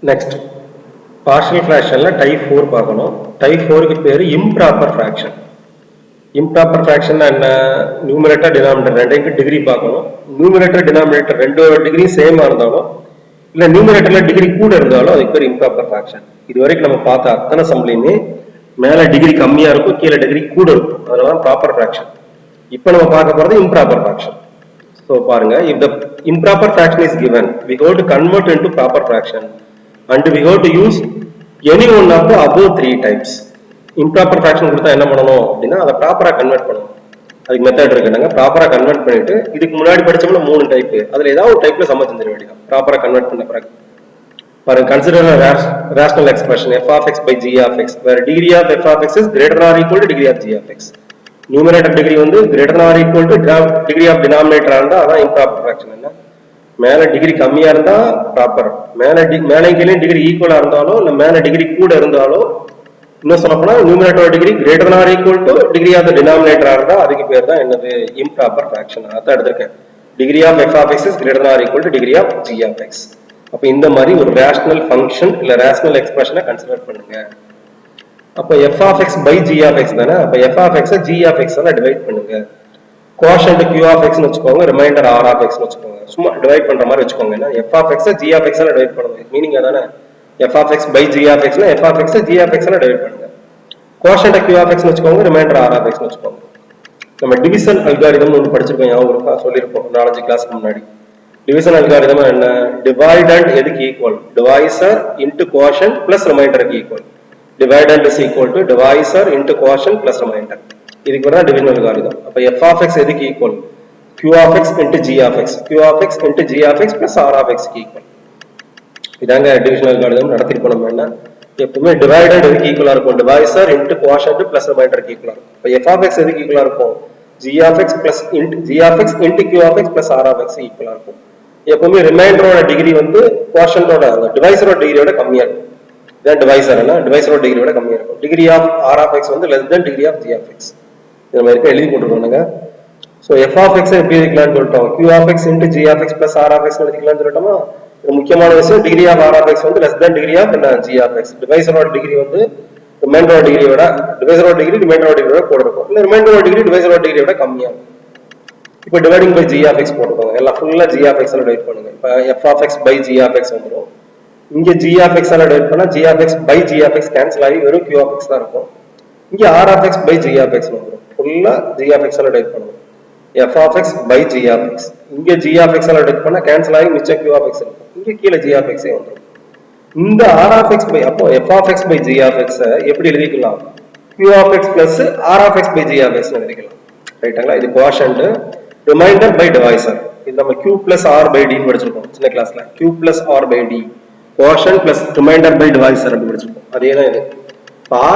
Next, partial fraction type 4 பார்க்கணும். Type 4 க்கு பேரு improper fraction. Improper fraction and numerator denominator ரெண்டையும் டிகிரி பார்க்கணும். Numerator denominator ரெண்டோட டிகிரி சேமா இருந்தாலும் இல்ல நியூமரேட்டர்ல டிகிரி கூட இருந்தாலும் அதுக்கு பேர் improper fraction. இது வரைக்கும் நம்ம பார்த்த அத்தனை சம்லையுமே மேல டிகிரி கம்மியா இருக்கும், கீழே டிகிரி கூட இருக்கும். அதனால ப்ராப்பர் fraction. இப்போ நம்ம பார்க்க போறது improper fraction. So பாருங்க, if the improper fraction is given, we go to convert into proper fraction. And we go to use any one of the above three types. Improper fraction கொடுத்தா என்ன பண்ணணும் அப்படின்னா அதை ப்ராப்பரா கன்வெர்ட் பண்ணணும். அதுக்கு method இருக்குங்க. ப்ராப்பரா கன்வெர்ட் பண்ணிட்டு இதுக்கு முன்னாடி படிச்சோம்ல 3 டைப், அதுல ஏதாவது ஒரு டைப்ல சம் செஞ்சிர வேண்டியது. ப்ராப்பரா கன்வெர்ட் பண்ண பிறகு பாருங்க, consider rational expression f of x by g of x where degree of f of x is greater than or equal to degree of g of x. Numerator degree வந்து greater than or equal to degree of denominator இருந்தா அதான் improper fraction. என்ன மேல degree கம்மியா இருந்தா proper, மேலே கீழே degree ஈக்குவலா இருந்தாலோ இல்ல மேல டிகிரி கூட இருந்தாலோ, இன்னும் சொல்ல போனா numerator degree greater than or equal to degree of the டினாமினேட்டரா இருந்தா அதுக்கு பேர் தான் என்னது இம்ப்ராப்பர் ஃபிராக்ஷன். அதான் எடுத்திருக்கேன். Degree of f of x is greater than or equal to degree of g of x. அப்ப இந்த மாதிரி ஒரு ரேஷனல் ஃபங்க்ஷன் இல்ல ரேஷனல் எக்ஸ்பிரஷனை கன்சிடர் பண்ணுங்க. அப்ப f of x by g of x தானே, அப்ப f of x g of x ஆல டிவைட் பண்ணுங்க. கோஷன்ட் q of x னு வெச்சுக்கோங்க, ரிமைண்டர் r of x னு வெச்சுக்கோங்க. சும்மா டிவைட் பண்ற மாதிரி வெச்சுக்கோங்க. என்ன f of x g of x ஆல டிவைட் பண்ணுங்க. மீனிங் அதானே, f of x by g of x னா f of x g of x ஆல டிவைட் பண்ணுங்க. கோஷன்ட் q of x னு வெச்சுக்கோங்க, ரிமைண்டர் r of x னு வெச்சுக்கோங்க. நம்ம டிவிஷன் அல்காரிதம் ஒன்னு படிச்சிருக்கோம், ஞாபகம் இருக்கா? சொல்லிருப்போம் 4 கிளாஸ்க்கு முன்னாடி. டிவிஷன் அல்காரிதம் என்ன? டிவைடண்ட் எதுக்கு equal? Divisor into quotient plus ரிமைண்டருக்கு equal. Dividend is equal to divisor into quotient plus remainder. இதுக்கு பேர் தான் டிவிஷன் அல்காரிதம். அப்ப f of x எதுக்கு equal? q of x into g of x, q of x into g of x plus r of x க்கு equal. இதாங்க division algorithm. நடத்திருப்போம் நம்ம. என்ன எப்பவுமே டிவைடட் எதுக்கு ஈக்குவலா இருக்கும்? டிவைசர் இன்டு கோஷன்ட் பிளஸ் ரிமைண்டருக்கு ஈக்குவலா இருக்கும். அப்ப f of x எதுக்கு ஈக்குவலா இருக்கும்? g of x plus g of x into q of x plus r of x ஈக்குவலா இருக்கும். எப்பவுமே ரிமைண்டரோட டிகிரி வந்து கோஷன்ட்டோட அந்த டிவைசரோட டிகிரியோட கம்மியா இருக்கும். இதான் டிவைசர். என்ன டிவைசரோட டிகிரியோட கம்மியா இருக்கும். Degree of r of x வந்து less than degree of g of x. இது நம்ம எழுதி போட்டுருக்கோங்க. சோ f of x எப்படி எழுதிக்கலாம்னு சொல்லிட்டோம். q of x into g of x plus r of x எழுதிக்கலாம்னு சொல்லிட்டோமா? இது முக்கியமான விஷயம். Degree of r of x வந்து less than degree of g of x. டிவைசரோட டிகிரி வந்து ரிமைண்டரோட டிகிரியோட, டிவைசரோட டிகிரி ரிமைண்டரோட டிகிரியோட கூட இருக்கும். இல்ல ரிமைண்டரோட டிகிரி டிவைசரோட டிகிரியோட கம்மியா இருக்கும். இப்போ dividing by g of x போட்டுக்கோங்க. எல்லாம் ஃபுல்லா g of x ல டிவைட் பண்ணுங்க. இப்போ f of x by g of x வந்துரும். இங்க g of x ல டிவைட் பண்ணா g of x by g of x cancel ஆகி வெறும் q of x தான் இருக்கும். இங்க r of x by g of x வந்துரும். ஃபுல்லா g of x ல டிவைட் பண்ணுங்க. f of x by g of x. இங்க g of x ல டிவைட் பண்ணா கேன்சல் ஆகி மிச்சம் q of x இருக்கும். இங்க கீழ g of x வந்துரும். இந்த r of x by அப்போ f of x by g of x எப்படி எழுதிக்கலாம்? q of x plus r of x by g of x னு எழுதிக்கலாம். ரைட்டாங்களா? இது கோஷன்ட், ரிமைண்டர் பை டிவைசர். இது நம்ம q plus r by d னு படிச்சிருக்கோம் சின்ன கிளாஸ்ல. q plus r by d quotient plus remainder by divisor அப்படி படிச்சிருக்கோம். அதே தான் இது.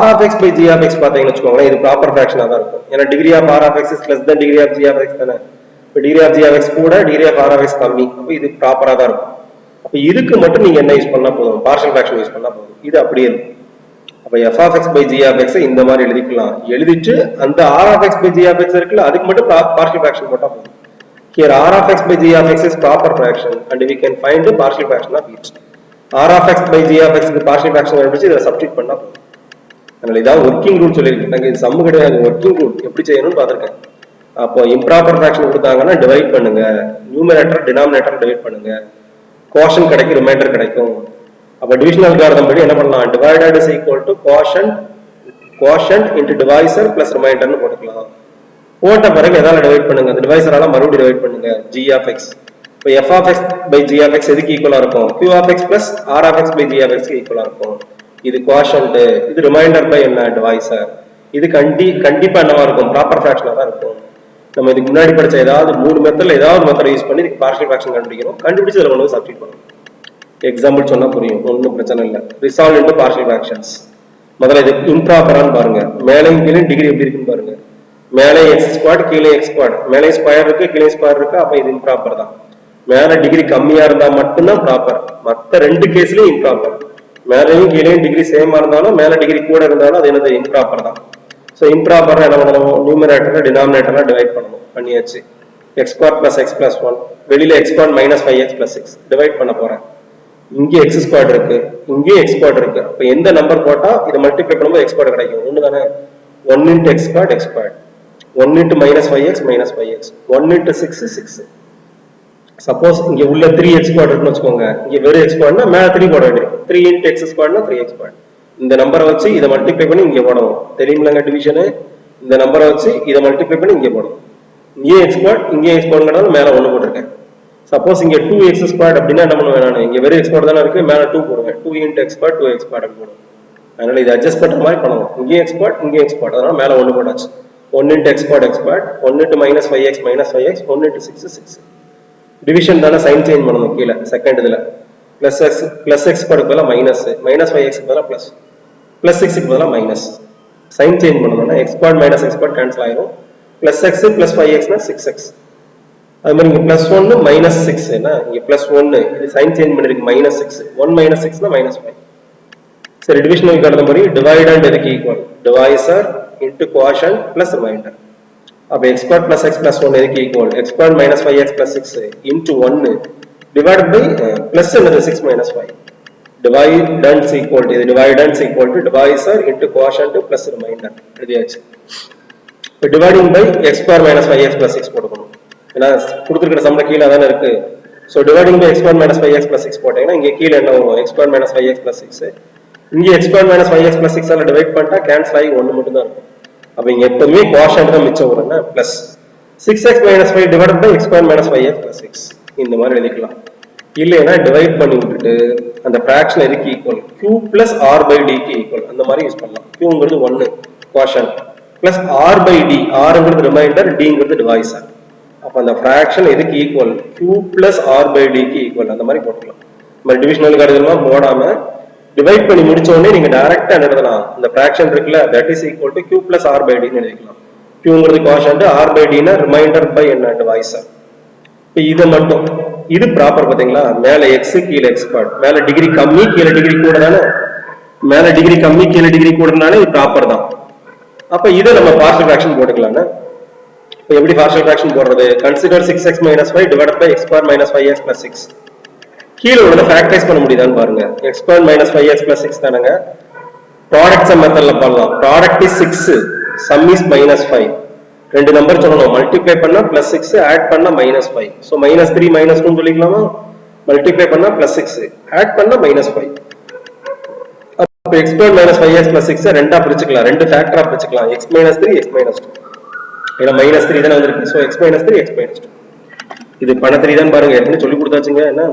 r of x by g of x பாத்தீங்கன்னு வெச்சுக்கோங்க, இது ப்ராப்பர் ஃபிராக்ஷனா தான் இருக்கும். ஏன்னா degree of r of x is less than degree of g of x தானே. இப்போ degree of g of x கூட degree of r of x கம்மி. அப்ப இது ப்ராப்பரா தான் இருக்கும். அப்ப இதுக்கு மட்டும் நீங்க என்ன யூஸ் பண்ணா போதும்? பார்ஷியல் ஃபிராக்ஷன் யூஸ் பண்ணா போதும். இது அப்படியே இருக்கும். அப்ப f of x by g of x இந்த மாதிரி எழுதிக்கலாம். எழுதிட்டு அந்த r of x by g of x இருக்குல்ல, அதுக்கு மட்டும் பார்ஷியல் ஃபிராக்ஷன் போட்டா போதும். Here r of x by g of x is proper fraction and we can find the partial fraction of each. r of x by g of x க்கு partial fraction கண்டுபிடிச்சு இத substitute பண்ணா போதும். அதனால இதான் working rule சொல்லிருக்கேன். இது some கிடையாது, வொர்க்கிங் ரூல் எப்படி செய்யணும்னு பாத்துர்க்கேன். அப்போ இம்ப்ராப்பர் ஃபிராக்ஷன் கொடுத்தாங்கன்னா டிவைட் பண்ணுங்க. நியூமரேட்டர் டினாமினேட்டர் டிவைட் பண்ணுங்க. கோஷன்ட் கிடைக்கும், ரிமைண்டர் கிடைக்கும். அப்ப டிவிஷன் அல்காரிதம் படி என்ன பண்ணலாம்? டிவைடட் is equal to quotient into divisor plus ரிமைண்டர்னு போட்டுக்கலாம். போட்ட பிறகு எதால டிவைட் பண்ணுங்க? அந்த டிவைசரால மறுபடியும் டிவைட் பண்ணுங்க. g of x. இப்போ f of x by g of x எதுக்கு ஈக்குவலா இருக்கும்? q of x plus r of x by g of x க்கு ஈக்குவலா இருக்கும். இது கோஷன்ட், இது ரிமைண்டர் பை என்ன? டிவைசர். இது கண்டிப்பா என்னவா இருக்கும்? ப்ராப்பர் ஃபிராக்ஷனா தான் இருக்கும். நம்ம இதுக்கு முன்னாடி படிச்ச ஏதாவது 3 மெத்தட்ல ஏதாவது மெத்தட் யூஸ் பண்ணி இதுக்கு பார்ஷியல் ஃபிராக்ஷன் கண்டுபிடிக்கணும். கண்டுபிடிச்சு அதுல கொண்டு சப்ஸ்டிட்யூட் பண்ணணும். எக்ஸாம்பிள் சொன்னா புரியும், ஒன்றும் பிரச்சனை இல்லை. Resolve into partial fractions. முதல்ல இது இம்ப்ராப்பரான்னு பாருங்க. மேலையும் கீழே டிகிரி எப்படி இருக்குன்னு பாருங்க. மேலே எக்ஸ் ஸ்குவாட், கீழே எக்ஸ் ஸ்குவாட். மேலே ஸ்கொயர் இருக்கு, கீழே ஸ்கொயர் இருக்கு. அப்ப இது இம்ப்ராப்பர் தான். மேல டிகிரி கம்மியா இருந்தா மட்டும்தான் ப்ராப்பர். மற்ற ரெண்டு கேஸ்லயும் இம்ப்ராப்பர். மேலையும் கீழே டிகிரி சேமா இருந்தாலும் மேல டிகிரி கூட இருந்தாலும் அது என்னது? இம்ப்ராப்பர் தான். சோ இம்ப்ராப்பர் என்ன பண்ணணும்? நியூமரேட்டர் டினாமினேட்டர்ல டிவைட் பண்ணணும். பண்ணியாச்சு. x squared plus x plus 1. வெளியில x squared minus 5x plus 6 divide பண்ண போறேன். இங்கே எக்ஸ் ஸ்கொயர் இருக்கு, இங்கே எக்ஸ் ஸ்கொயர் இருக்கு. அப்ப எந்த நம்பர் போட்டா இதை மல்டிப்ளை பண்ணும்போது எக்ஸ் ஸ்கொயர் கிடைக்கும்? ஒன்று தானே. 1 into x squared x squared, 1 into minus 5x minus 5x, 1 into 6 6. Suppose இங்க உள்ள 3x squared இருக்குன்னு வச்சுக்கோங்க, இங்க வெறும் x squared னா மேல 3 போட வேண்டியிருக்கும். 3 into x squared னா 3x squared. இந்த நம்பரை வச்சு இதை மல்டிப்ளை பண்ணி இங்க போடணும். தெரியுமிலங்க டிவிஷனு? இந்த நம்பரை வச்சு இதை மல்டிப்ளை பண்ணி இங்க போடணும். இங்கே x squared, இங்கே x squared மேல 1 போட்டிருக்கேன். சப்போஸ் இங்க 2x squared அப்படின்னா என்ன பண்ணுவேன் நான்? இங்க வெறும் x squared தானே இருக்கு, மேல 2 போடுவேன். 2 into x squared 2x squared அப்படி போடுவேன். அதனால இதை அட்ஜஸ்ட் பண்ற மாதிரி பண்ணணும். இங்கே x squared, இங்கே x squared, அதனால மேல 1 போட்டாச்சு. 1 into x squared x squared, 1 into minus 5x minus 5x, 1 into 6 6. Division தானே, சைன் சேஞ்ச் பண்ணணும் கீழே செகண்ட் இதுல. பிளஸ் எக்ஸ் ஸ்கொயருக்கு பதிலாக மைனஸ், மைனஸ் 5x பதிலாக பிளஸ், பிளஸ் 6க்கு பதிலாக மைனஸ். சைன் சேஞ்ச் பண்ணணும்னா x square minus x square cancel ஆயிரும். பிளஸ் எக்ஸ் பிளஸ் 5xனா 6x. அது மாதிரி இங்க பிளஸ் 1 மைனஸ் 6, இங்க பிளஸ் 1 இது சைன் சேஞ்ச் பண்ணிருக்கு மைனஸ் 6. 1 மைனஸ் 6னா மைனஸ் 5. சரி, டிவிஷனுக்கு அடுத்த மாதிரி டிவைடண்ட் எதுக்கு equal? Divisor into quotient plus remainder. அப்ப x squared plus x plus 1 எதுக்கு equal? x squared minus 5x plus 6 into 1 divided by plus என்னது 6 minus 5. Dividends equal to, இது dividends equal to divisor into quotient plus remainder. எழுதியாச்சு. இப்போ dividing by x squared minus 5x plus 6 போட்டுக்கணும். ஏன்னா கொடுத்துருக்கிற சம்ல கீழே தானே இருக்கு. So dividing by x squared minus 5x plus 6 போட்டீங்கன்னா இங்கே கீழே என்ன வரும்? x squared minus 5x plus 6. இங்கே x squared minus 5x plus 6 ஆல டிவைட் பண்ணிட்டா கேன்சல் ஆகி 1 மட்டும் தான் இருக்கும். அப்ப இங்க எப்பவுமே கோஷன்ட் தான் மிச்சம் வரும்னா plus 6x minus 5 divided by x squared minus 5x plus 6 இந்த மாதிரி எழுதிக்கலாம். இல்லைன்னா டிவைட் பண்ணி விட்டுட்டு அந்த ஃபிராக்ஷன் எதுக்கு equal? q plus r by d க்கு ஈக்குவல். அந்த மாதிரி யூஸ் பண்ணலாம். qங்கிறது 1 quotient plus r by d, rங்கிறது ரிமைண்டர், dங்கிறது டிவைசர். அப்ப அந்த ஃபிராக்ஷன் எதுக்கு equal? q plus r by d க்கு ஈக்குவல். அந்த மாதிரி போட்டுக்கலாம். நம்ம டிவிஷனல் கருதெல்லாம் போடாம டிவைட் பண்ணி முடிச்ச உடனே நீங்க டைரக்டா எழுதலாம். இந்த ஃபிராக்ஷன் இருக்குல, that is equal to q plus r by d ன்னு எழுதிக்கலாம். qங்கிறது கோஷன்ட், r by d னா ரிமைண்டர் பை என்ன? டிவைசர். இப்போ இது மட்டும், இது ப்ராப்பர் பாத்தீங்களா? மேல x கீழ x ஸ்கொயர், மேல டிகிரி கம்மி கீழ டிகிரி கூட தானே, மேல டிகிரி கம்மி கீழ டிகிரி கூடனால இது ப்ராப்பர் தான். அப்ப இதை நம்ம பார்ஷியல் ஃபிராக்ஷன் போட்டுக்கலாம்னா, இப்போ எப்படி பார்ஷியல் ஃபிராக்ஷன் போடுறது? Consider 6x minus 5 divided by x squared minus 5x plus 6. கீழே உள்ளத ஃபேக்டரைஸ் பண்ண முடியுதான்னு பாருங்க. x squared minus 5x plus 6 தானங்க. ப்ராடக்ட் சம் மெத்தட்ல பண்ணலாம். Product is 6, sum is minus 5. ரெண்டு நம்பர் சொல்லணும், மல்டிப்ளை பண்ணா plus 6, ஆட் பண்ணா minus 5. சோ minus 3 minus 2 சொல்லிக்கலாமா? மல்டிப்ளை பண்ணா plus 6, ஆட் பண்ணா minus 5. அப்ப x squared minus 5x plus 6 ரெண்டா பிரிச்சுக்கலாம், ரெண்டு ஃபேக்டரா பிரிச்சுக்கலாம். x minus 3 x minus 2. ஏன்னா minus 3 தான வந்திருக்கு. So x minus 3 x minus 2. இது பண்ண தெரியுதான்னு பாருங்க. ஏற்கனவே சொல்லி கொடுத்தாச்சுங்க. என்ன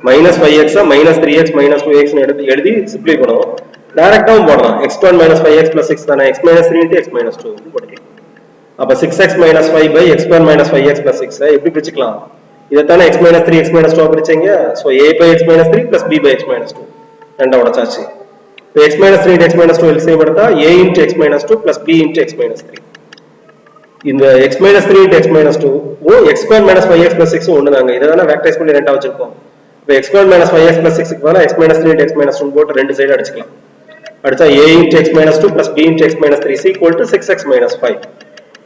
minus 5x minus 3x minus 2x எழுதி சிம்ப்ளை பண்ணுவோம். டைரக்டாவும் போடலாம். x squared minus 5x plus 6 தானே, x minus 3 into x minus 2 போட்டுக்கலாம். அப்ப 6x minus 5 by x squared minus 5x plus 6 எப்படி பிரிச்சுக்கலாம்? இதை தானே x minus 3 x minus 2 பிரிச்சீங்க. So a by x minus 3 plus b by x minus 2 ரெண்டா உடைச்சாச்சு. இப்போ x minus 3 into x minus 2 LCM எடுத்தா a into x minus 2 plus b into x minus 3. இந்த x minus 3 into x minus 2 x squared minus 5x plus 6 ஒண்ணுதாங்க. இதை தானே factorise பண்ணி ரெண்டா வச்சிருக்கோம். இப்போ x squared minus 5x plus 6 க்கு பதிலா x minus 3 into x minus 2 போட்டு ரெண்டு சைடு அடிச்சுக்கலாம். அடிச்சா a into x minus 2 plus b into x minus 3 is equal to 6x minus 5.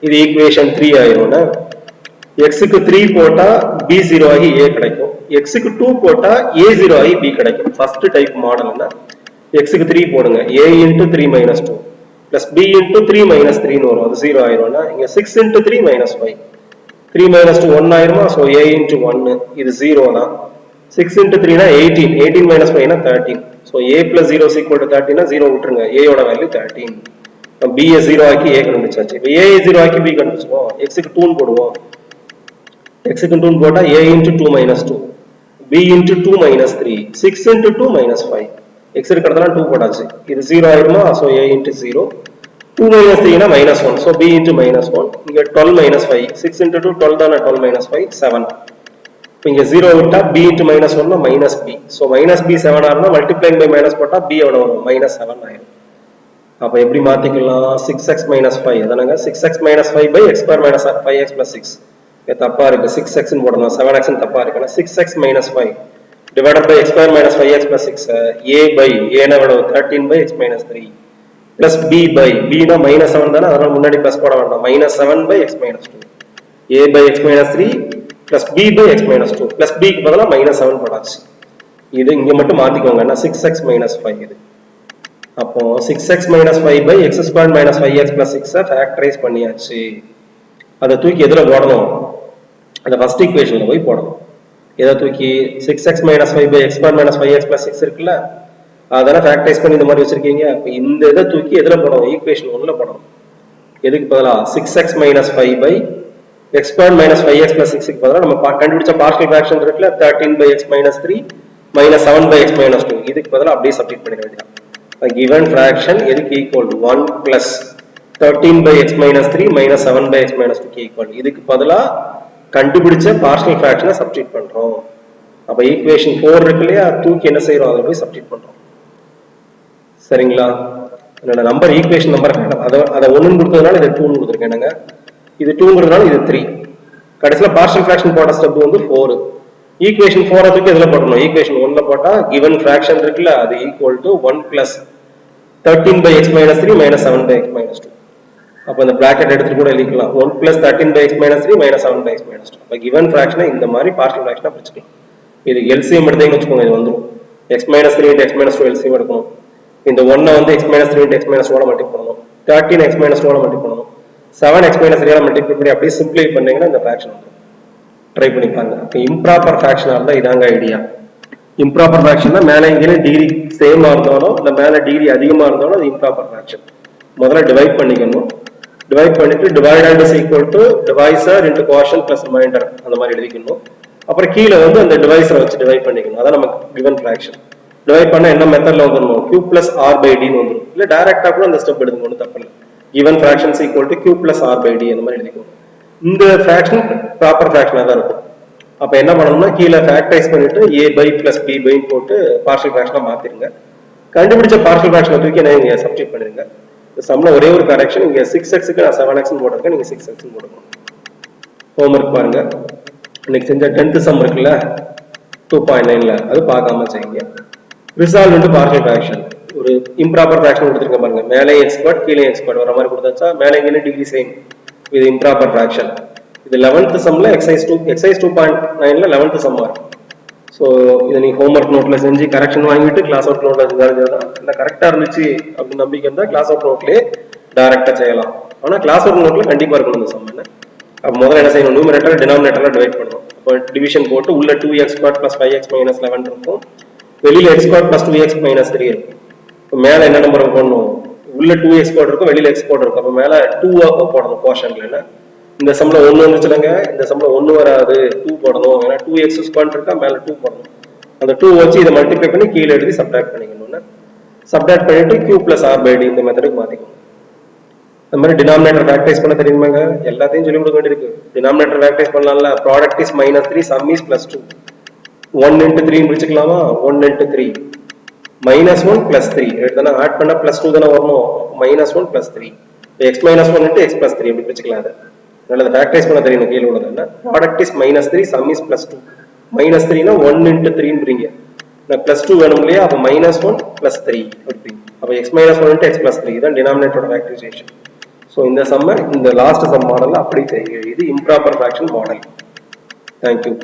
இது ஈக்குவேஷன் 3 ஆயிரும்னா, x க்கு 3 போட்டா b 0 ஆகி a கிடைக்கும், x க்கு 2 போட்டா a 0 ஆகி b கிடைக்கும். ஃபர்ஸ்ட் டைப் மாடல்னா x க்கு 3 போடுங்க, a into 3 minus 2 plus b into 3 minus 3 ன்னு வரும். அது 0 ஆயிரும்னா இங்க 6 into 3 minus 5. 3 minus 2 1 ஆயிருமா? சோ a into 1 இது 0 தான். 6 into 3 னா 18, 18 minus 5 னா 13. So a plus 0 is equal to 13 னா 0 விட்டுருங்க, a யோட வேல்யூ 13. b ஐ 0 ஆக்கி a கண்டுபிடிச்சாச்சு. இப்போ a ஐ 0 ஆக்கி b கண்டுபிடிச்சோம். x க்கு 2 போடுவோம். x க்கு 2 போட்டா a into 2 minus 2, b into 2 minus 3, 6 into 2 minus 5. x இருக்கிறதெல்லாம் 2 போட்டாச்சு. இது 0 ஆயிருமா? so a into 0, 2 minus 3 னா minus 1, so b into minus 1. இங்க 12 minus 5, 6 into 2 12 தானே, 12 minus 5 7. இங்க 0 விட்டா b into minus 1 னா minus b. so minus b 7 ஆனா multiplying by minus போட்டா b எவ்வளவு வரும்? minus 7 ஆயிரும். அப்ப எப்படி மாத்திக்கலாம்? 6x minus 5 அதானங்க. 6x minus 5 by x squared minus 5x plus 6. இது தப்பா இருக்கு. 6x ன்னு போடணும், 7x ன்னு தப்பா இருக்கு. 6x minus 5 divided by x squared minus 5x plus 6, a by a னா எவ்வளவு? 13 by x minus 3 plus b by b னா minus 7 தானே, அதனால முன்னாடி பிளஸ் போட வேண்டாம். minus 7 by x minus 2, a by x minus 3 plus b by x minus 2 plus b க்கு பதிலா minus 7 போடாச்சு. இது இங்க மட்டும் மாத்திக்கோங்க, 6x minus 5 இது. அப்போ 6x minus 5 by x squared minus 5x plus 6 factorise பண்ணியாச்சு. அதை தூக்கி எதுல போடணும், அந்த ஃபர்ஸ்ட் ஈக்குவேஷன்ல போய் போடணும். எதை தூக்கி 6x minus 5 by x squared minus 5x plus 6 இருக்குல்ல, அதெல்லாம் ஃபேக்டரைஸ் பண்ணி இந்த மாதிரி வச்சிருக்கீங்க. அப்ப இந்த இதை தூக்கி எதுல போடணும், ஈக்குவேஷன் 1ல போடணும். எதுக்கு பதிலா 6x minus 5 by x squared minus 5x plus 6 க்கு பதிலா நம்ம கண்டுபிடிச்ச பார்ஷியல் ஃபிராக்ஷன் இருக்குல்ல 13 by x minus 3 minus 7 by x minus 2, இதுக்கு பதிலா அப்படியே சப்ஸ்டிட்யூட் பண்ணிட வேண்டியது. given fraction எதுக்கு equal to 1 plus 13 by x minus 3 minus 7 by x minus 2 equal. இதுக்கு பதிலா கண்டுபிடிச்ச பார்ஷியல் ஃபிராக்ஷனை சப்ஸ்டிட்யூட் பண்றோம். அப்ப ஈக்குவேஷன் 4 இருக்கு இல்லையா, தூக்கி என்ன செய்யறோம், அதை போய் சப்ஸ்டிட்யூட் பண்றோம். சரிங்களா? என்னோட நம்பர் ஈக்குவேஷன் நம்பர் அதை 1 கொடுத்ததுனால இது 2 கொடுத்துருக்கேன். இது 2ங்கிறதுனால இது 3. கடைசியில் பார்ஷியல் ஃபிராக்ஷன் போட்ட ஸ்டெப் வந்து 4. ஈக்குவேஷன் 4 தூக்கி எதுல போடணும், ஈக்குவேஷன் 1ல போட்டா given fraction இருக்குல்ல, அது equal to 1 plus 13 by x minus 3 minus 7 by x minus 2. அப்ப இந்த பிராக்கெட் எடுத்துட்டு கூட எழுதிக்கலாம், 1 plus 13 by x minus 3 minus 7 by x minus 2. அப்ப given fraction இந்த மாதிரி பார்ஷியல் ஃபிராக்ஷனா பிரிச்சுக்கலாம். இது LCM எடுத்தீங்கன்னு வச்சுக்கோங்க, இது வந்துடும் x minus 3 into x minus 2 LCM எடுக்கணும். இந்த 1 வந்து x minus 3 into x minus 2 multiply பண்ணணும், 13 x minus 2 மல்டிப்ளை பண்ணணும், 7 x minus 3 மல்டிப்ளை பண்ணி அப்படியே சிம்பிளிஃபை பண்ணீங்கன்னா இந்த ஃபிராக்ஷன் வந்துடும். ட்ரை பண்ணி பாருங்க. இம்ப்ராப்பர் ஃபிராக்ஷனா இருந்தா இதாங்க ஐடியா. இம்ப்ராப்பர் ஃபிராக்ஷன்னா மேலே இங்கே டிகிரி சேமா இருந்தாலும் இல்ல மேல டிகிரி அதிகமா இருந்தாலும் அது இம்ப்ராப்பர் ஃபிராக்ஷன். முதல்ல டிவைட் பண்ணிக்கணும். டிவைட் பண்ணிட்டு divided is equal to divisor into quotient plus reminder அந்த மாதிரி எழுதிக்கணும். அப்புறம் கீழே வந்து அந்த டிவைசரை வச்சு டிவைட் பண்ணிக்கணும். அதான் நமக்கு கிவன் ஃபிராக்ஷன். டிவைட் பண்ண என்ன மெத்தட்ல வந்துடணும், q plus r by d ன்னு வந்துடும். இல்ல டைரக்டா கூட அந்த ஸ்டெப் எடுத்துக்கணும், ஒன்றும் தப்பு இல்லை. given fractions equal to q plus r by d அந்த மாதிரி எழுதிக்கணும். இந்த ஃபிராக்ஷன் ப்ராப்பர் ஃபிராக்ஷனா தான் இருக்கும். அப்ப என்ன பண்ணணும்னா கீழே ஃபேக்டரைஸ் பண்ணிட்டு a by plus b by போட்டு பார்ஷியல் ஃபிராக்ஷனா மாத்திருங்க. கண்டுபிடிச்ச பார்ஷியல் ஃபிராக்ஷனை தூக்கி என்ன இங்க சப்ஸ்டிட்யூட் பண்ணிருங்க. சம்ல ஒரே ஒரு கரெக்ஷன், இங்க 6x க்கு நான் 7x ன்னு போட்டிருக்கேன், நீங்க 6x ன்னு போடணும். ஹோம்வொர்க் பாருங்க. இன்னைக்கு செஞ்ச 10th சம் இருக்குல்ல 2.9ல அது பார்க்காம செய்யுங்க. Resolve into partial fraction. ஒரு இம்ப்ராப்பர் ஃபிராக்ஷன் கொடுத்துருக்க பாருங்க, மேலே x ஸ்கொயர் கீழே x ஸ்கொயர் வர மாதிரி கொடுத்தாச்சா, மேலே இங்கே டிகிரி சேம். இது இம்ப்ராப்பர் ஃபிராக்ஷன். இது 11th சம்ல எக்ஸைஸ் 2.9ல 11th சம்மா இருக்கு. ஸோ இதை நீ ஹோம்ஒர்க் நோட்ல செஞ்சு கரெக்ஷன் வாங்கிட்டு கிளாஸ் அவுட் நோட்ல செஞ்சாதான் இல்லை கரெக்டா இருந்துச்சு அப்படின்னு நம்பிக்கை இருந்தா கிளாஸ் அவுட் நோட்லயே டைரக்டா செய்யலாம். ஆனா கிளாஸ் அவுட் நோட்ல கண்டிப்பா இருக்கணும் இந்த சம். அப்ப முதல்ல என்ன செய்யணும், நியூமரேட்டர் டினாமினேட்டர்ல டிவைட் பண்ணணும். அப்போ டிவிஷன் போட்டு உள்ள 2x square plus 5x minus 11 இருக்கும், வெளியில x square plus 2x minus 3 இருக்கும். இப்போ மேல என்ன நம்பர் போடணும், உள்ள 2x ஸ்கொயர் இருக்கும், வெளியில x ஸ்கொயர் இருக்கும். அப்போ மேல 2 போடணும் கோஷன்ல. இந்த சம்ல 1 வந்துச்சுலங்க, இந்த சம்ல 1 வராது, 2 போடணும். ஏன்னா 2x ஸ்கொயர் இருக்கா, மேல 2 போடணும். அந்த 2 வச்சு இதை மல்டிப்ளை பண்ணி கீழே எழுதி சப்ட்ராக்ட் பண்ணிக்கணும்னா சப்ட்ராக்ட் பண்ணிட்டு q plus r by d இந்த மெத்தடுக்கு மாத்திக்கணும். அந்த மாதிரி டினாமினேட்டர் ஃபேக்டரைஸ் பண்ண தெரியுமாங்க, எல்லாத்தையும் சொல்லி கொடுக்க வேண்டியிருக்கு. டினாமினேட்டர் ஃபேக்டரைஸ் பண்ணலாம்ல, product is -3 some is +2. 1 into 3 பிடிச்சுக்கலாமா, 1 into 3 -1 plus 3 எடுத்தா ஆட் பண்ணா +2 தானே வரணும். -1 plus 3 x -1 into x plus 3 அப்படி பிடிச்சுக்கலாம். அது நல்லது ஃபேக்டரைஸ் பண்ண தெரியணும். கீழே உள்ளது என்ன, ப்ராடக்ட் இஸ் -3 சம் இஸ் +2. -3 னா 1 into 3 ன்றீங்க, நான் +2 வேணும் இல்லையா, அப்ப -1 plus 3 அப்படி. அப்ப x -1 into x plus 3 இதான் டினாமினேட்டரோட ஃபேக்டரைசேஷன். So இந்த சம்ம இந்த லாஸ்ட் சம் மாடல்ல அப்படி செய்யுங்க. இது improper fraction model. Thank you.